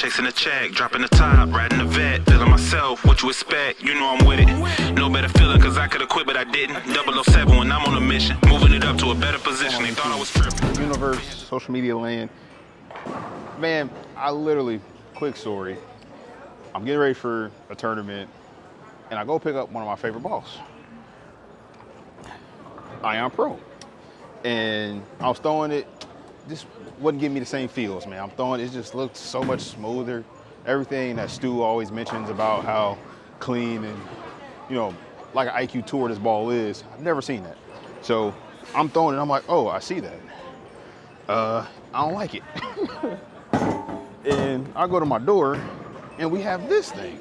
chasing the check, dropping the top, riding the vet, feeling myself, what you expect, you know I'm with it. No better feeling cause I could've quit but I didn't. 007 when I'm on a mission, moving it up to a better position. They thought I was tripping. Universe, social media land. Man, I literally, quick story. I'm getting ready for a tournament and I go pick up one of my favorite balls. Ion Pro. And I was throwing it, just wasn't giving me the same feels, man. I'm throwing it just looked so much smoother. Everything that Stu always mentions about how clean and, you know, like an IQ Tour this ball is, I've never seen that. So I'm throwing it, I'm like, oh, I see that. I don't like it. And I go to my door and we have this thing.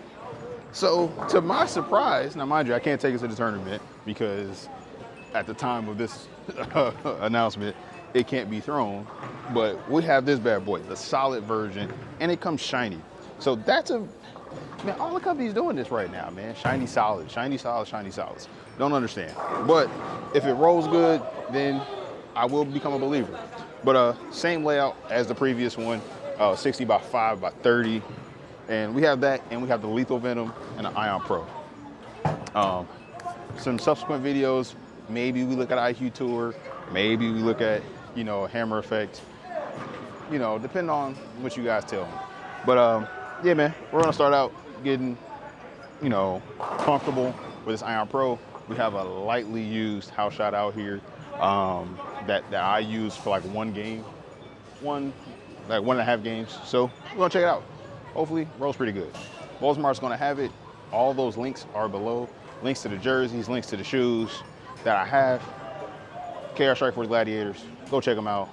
So to my surprise, now mind you, I can't take it to the tournament because at the time of this announcement, it can't be thrown, but we have this bad boy, the solid version, and it comes shiny. So that's man, all the companies doing this right now, man. Shiny solid, shiny solid, shiny solids. Don't understand. But if it rolls good, then I will become a believer. But same layout as the previous one, 60 by 5 by 30. And we have that, and we have the Lethal Venom and the Ion Pro. Some subsequent videos, maybe we look at IQ Tour, maybe we look at, you know, Hammer Effect, you know, depending on what you guys tell me. But yeah, man, we're gonna start out getting, you know, comfortable with this Ion Pro. We have a lightly used house shot out here that I use for like one game, like 1.5 games. So we're gonna check it out. Hopefully, rolls pretty good. Bowlersmart's gonna have it. All those links are below. Links to the jerseys, links to the shoes that I have. KR Strike Force Gladiators. Go check them out.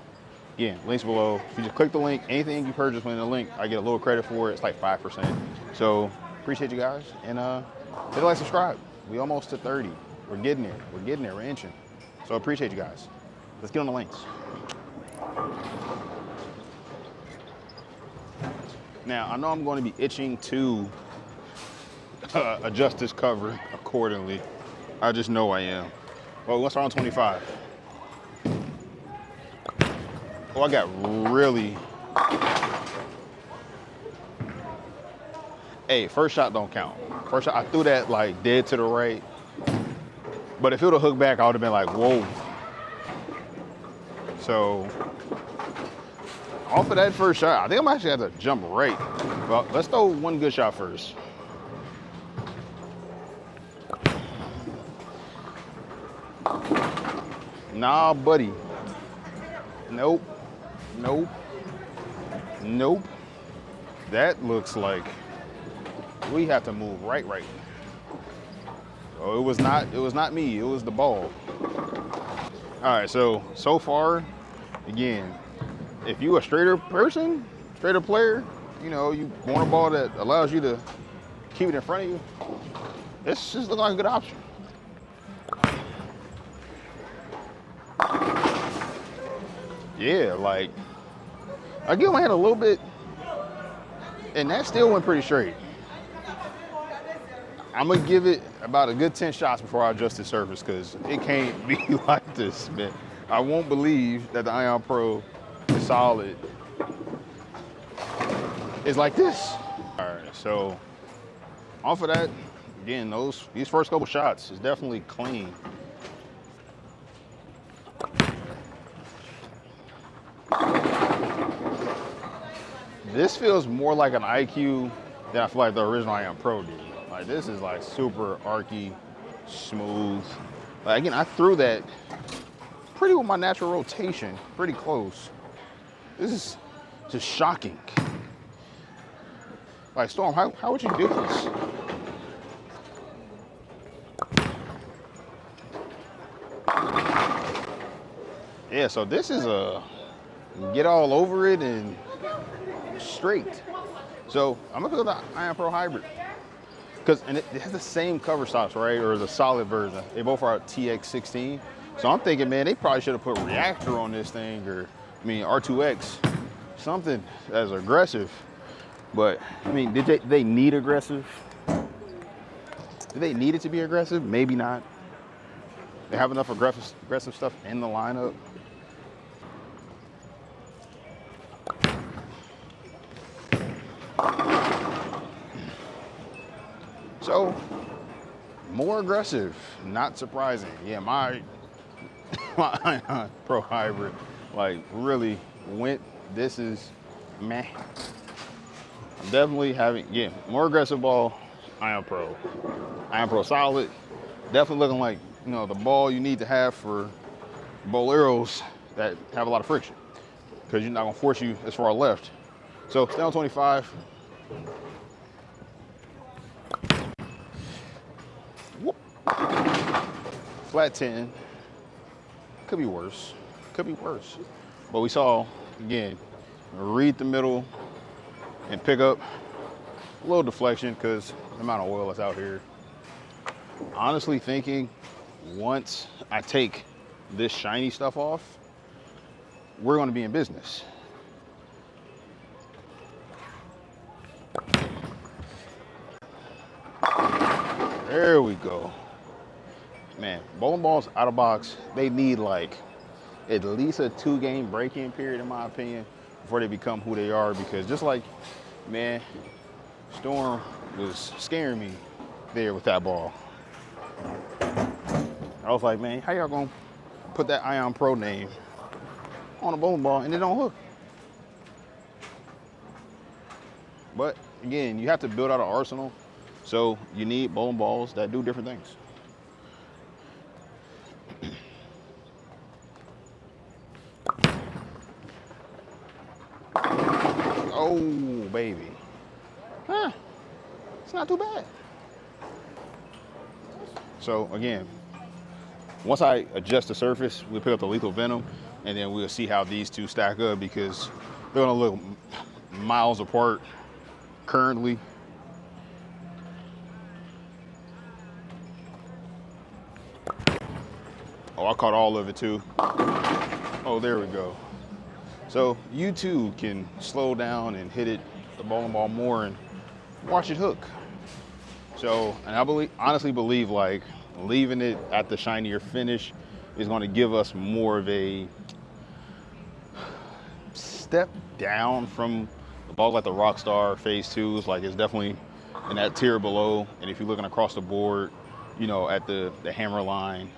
Again, links below. If you just click the link, anything you purchase within the link, I get a little credit for it. It's like 5%. So appreciate you guys. And hit like, subscribe. We almost to 30. We're getting there. We're getting there. We're inching. So appreciate you guys. Let's get on the links. Now, I know I'm going to be itching to adjust this cover accordingly. I just know I am. Well, what's around 25? Oh, I got really... Hey, first shot don't count. First shot, I threw that like dead to the right. But if it would have hooked back, I would have been like, whoa. So, off of that first shot, I think I'm actually have to jump right. Well, let's throw one good shot first. Nah, buddy. Nope. Nope. Nope. That looks like we have to move right. Oh, it was not me, it was the ball. All right, so far, again, if you a straighter person, straighter player, you know, you want a ball that allows you to keep it in front of you, this just looks like a good option. Yeah, like, I give my hand a little bit, and that still went pretty straight. I'm gonna give it about a good 10 shots before I adjust the surface, because it can't be like this, man. I won't believe that the Ion Pro solid is like this. All right, so off of that, again, these first couple shots is definitely clean. This feels more like an IQ than I feel like the original Ion Pro did. Like, this is like super archy, smooth. Like, again, I threw that pretty with my natural rotation, pretty close. This is just shocking. Like, Storm, how would you do this? Yeah, so this is a get all over it and straight. So I'm gonna go with the Ion Pro Hybrid. And it has the same cover stops, right? Or the solid version. They both are TX16. So I'm thinking, man, they probably should have put Reactor on this thing, or, I mean, R2X, something as aggressive. But, I mean, did they need aggressive? Did they need it to be aggressive? Maybe not. They have enough aggressive stuff in the lineup. More aggressive, not surprising. Yeah, my my Pro Hybrid, like really went. This is meh. I'm definitely having, yeah, more aggressive ball. Ion Pro. Ion Pro solid. Definitely looking like, you know, the ball you need to have for bowl arrows that have a lot of friction, because you're not gonna force you as far left. So stay on 25. Whoop. Flat 10. Could be worse. Could be worse. But we saw, again, read the middle and pick up a little deflection because the amount of oil that's out here. Honestly thinking, once I take this shiny stuff off, we're going to be in business. There we go. Man, bowling balls out of box, they need like at least a 2-game break-in period, in my opinion, before they become who they are. Because just like, man, Storm was scaring me there with that ball. I was like, man, how y'all gonna put that Ion Pro name on a bowling ball and it don't hook? But again, you have to build out an arsenal. So you need bowling balls that do different things. Oh, baby. Huh. It's not too bad. So again, once I adjust the surface, we'll pick up the lethal Venom, and then we'll see how these two stack up, because they're gonna look miles apart currently. Oh, I caught all of it too. Oh, there we go. So you too can slow down and hit it, the bowling ball more, and watch it hook. So, and I honestly believe like leaving it at the shinier finish is going to give us more of a step down from the balls like the Rockstar Phase 2s. Like, it's definitely in that tier below. And if you're looking across the board, you know, at the Hammer line,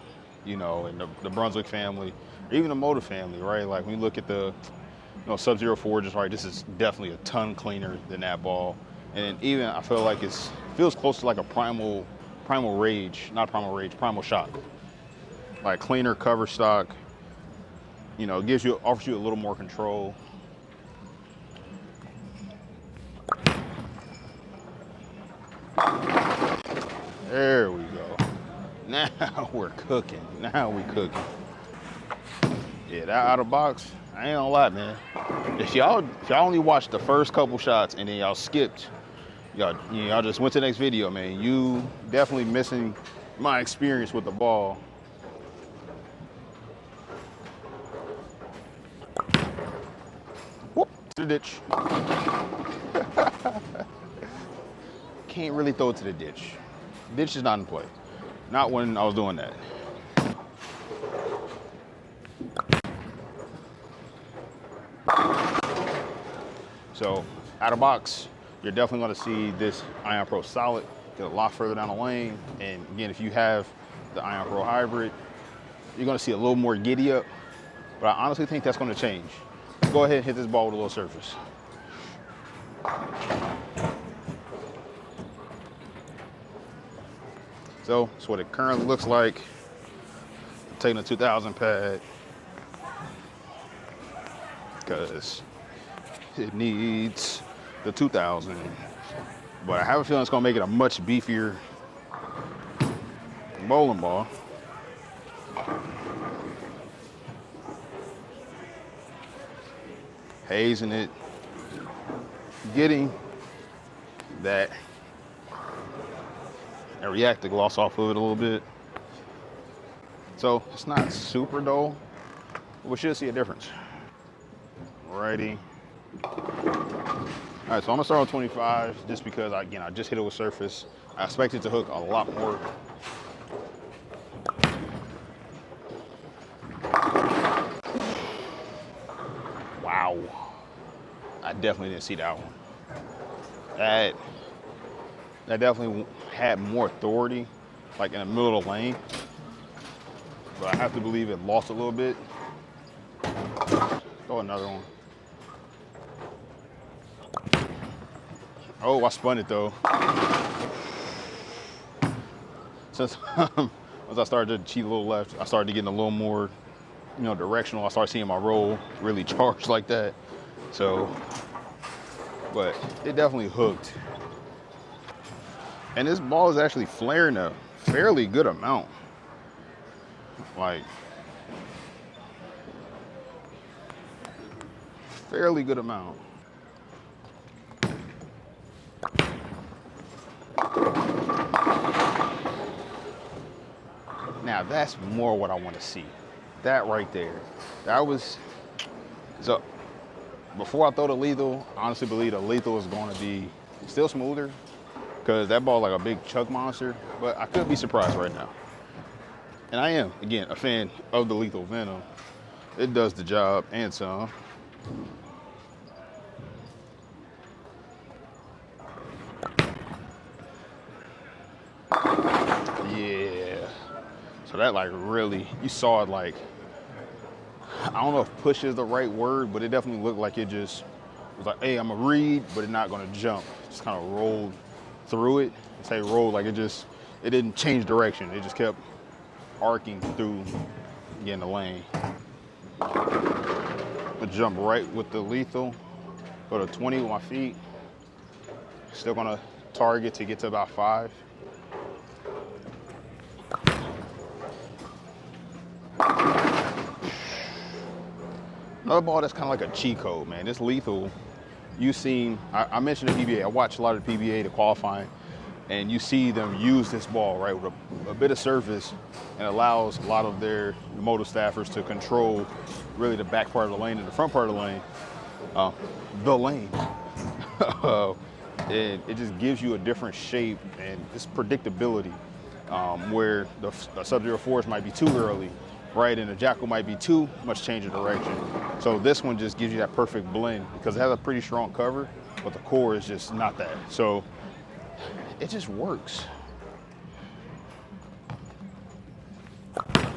you know, and the Brunswick family, or even the Motor family, right? Like when you look at the, you know, Sub-Zero Forges, right? This is definitely a ton cleaner than that ball. And even I feel like feels close to like a primal rage, not primal rage, primal shock. Like cleaner cover stock, you know, offers you a little more control. There we go. Now we're cooking. Now we cooking. Yeah, that out of box, I ain't gonna lie, man. If y'all only watched the first couple shots and then y'all skipped, y'all just went to the next video, man, you definitely missing my experience with the ball. Whoop, to the ditch. Can't really throw it to the ditch. Ditch is not in play. Not when I was doing that. So out of box, you're definitely going to see this Ion Pro solid get a lot further down the lane. And again, if you have the Ion Pro Hybrid, you're going to see a little more giddy up. But I honestly think that's going to change. Go ahead and hit this ball with a little surface. So that's what it currently looks like. I'm taking a 2000 pad because it needs the 2000. But I have a feeling it's gonna make it a much beefier bowling ball. Hazing it, getting that reactive gloss off of it a little bit. So it's not super dull, but we should see a difference. Alrighty. All right, so I'm gonna start on 25 just because, I just hit it with surface. I expect it to hook a lot more. Wow. I definitely didn't see that one. That definitely had more authority like in the middle of the lane. But I have to believe it lost a little bit. Oh, another one. Oh, I spun it though. Since once I started to cheat a little left, I started getting a little more, directional. I started seeing my roll really charged like that. So, but it definitely hooked. And this ball is actually flaring a fairly good amount. Like, fairly good amount. Now that's more what I want to see. That right there. That was, so before I throw the lethal, I honestly believe the lethal is going to be still smoother because that ball like a big chuck monster, but I could be surprised right now. And I am, again, a fan of the lethal Venom. It does the job and some. Yeah. So that like really, you saw it like, I don't know if push is the right word, but it definitely looked like it just was like, hey, I'm gonna read, but it's not gonna jump. Just kind of rolled through it. I say rolled like it didn't change direction. It just kept arcing through, again, the lane. But jump right with the lethal, go to 20 with my feet. Still gonna target to get to about 5. Another ball that's kind of like a cheat code, man. This lethal, you seen, I mentioned the PBA. I watched a lot of the PBA, the qualifying, and you see them use this ball, right, with a bit of surface, and allows a lot of their motor staffers to control really the back part of the lane and the front part of the lane. And it just gives you a different shape and this predictability where the Sub-Zero Force might be too early, right? And the Jackal might be too much change of direction. So this one just gives you that perfect blend because it has a pretty strong cover, but the core is just not that. So it just works. I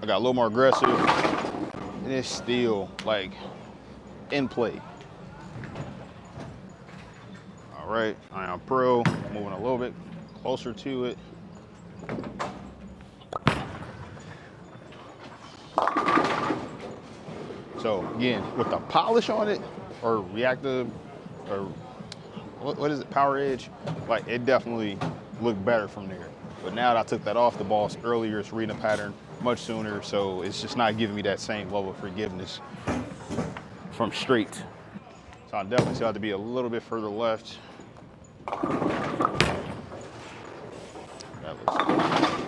got a little more aggressive and it's still like in play. All right, I am pro, moving a little bit closer to it. So again, with the polish on it, or reactive, or what is it, power edge, like it definitely looked better from there. But now that I took that off, the ball's earlier, it's reading a pattern much sooner, so it's just not giving me that same level of forgiveness from straight. So I definitely still have to be a little bit further left. That looks good.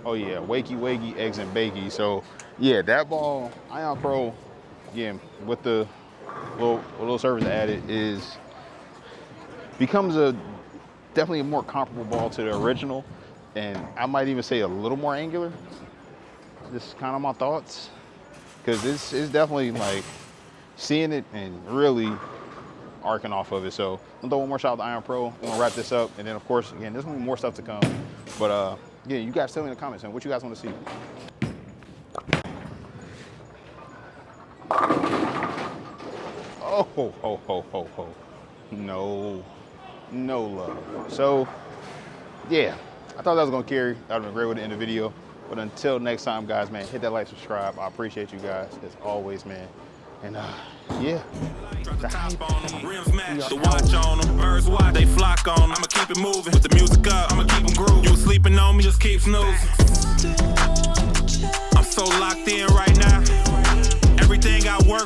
Oh yeah, wakey, eggs and bakey. So yeah, that ball, Ion Pro, again, with the little surface added, becomes definitely a more comparable ball to the original, and I might even say a little more angular. Just kind of my thoughts, because it's definitely like seeing it and really arcing off of it. So I'm gonna throw one more shot with the Ion Pro. I'm gonna wrap this up, and then of course, again, there's gonna be more stuff to come. But yeah, you guys tell me in the comments, man, what you guys want to see. Oh, ho. No love. So, yeah, I thought that was gonna carry. That would've been great way to end the video. But until next time, guys, man, hit that like, subscribe. I appreciate you guys as always, man. And yeah. Drop the top on them, rims match, the watch on them, birds watch, they flock on them. I'ma keep it moving, with the music up, I'ma keep them grooving. You sleeping on me, just keep snoozing. I'm so locked in right now.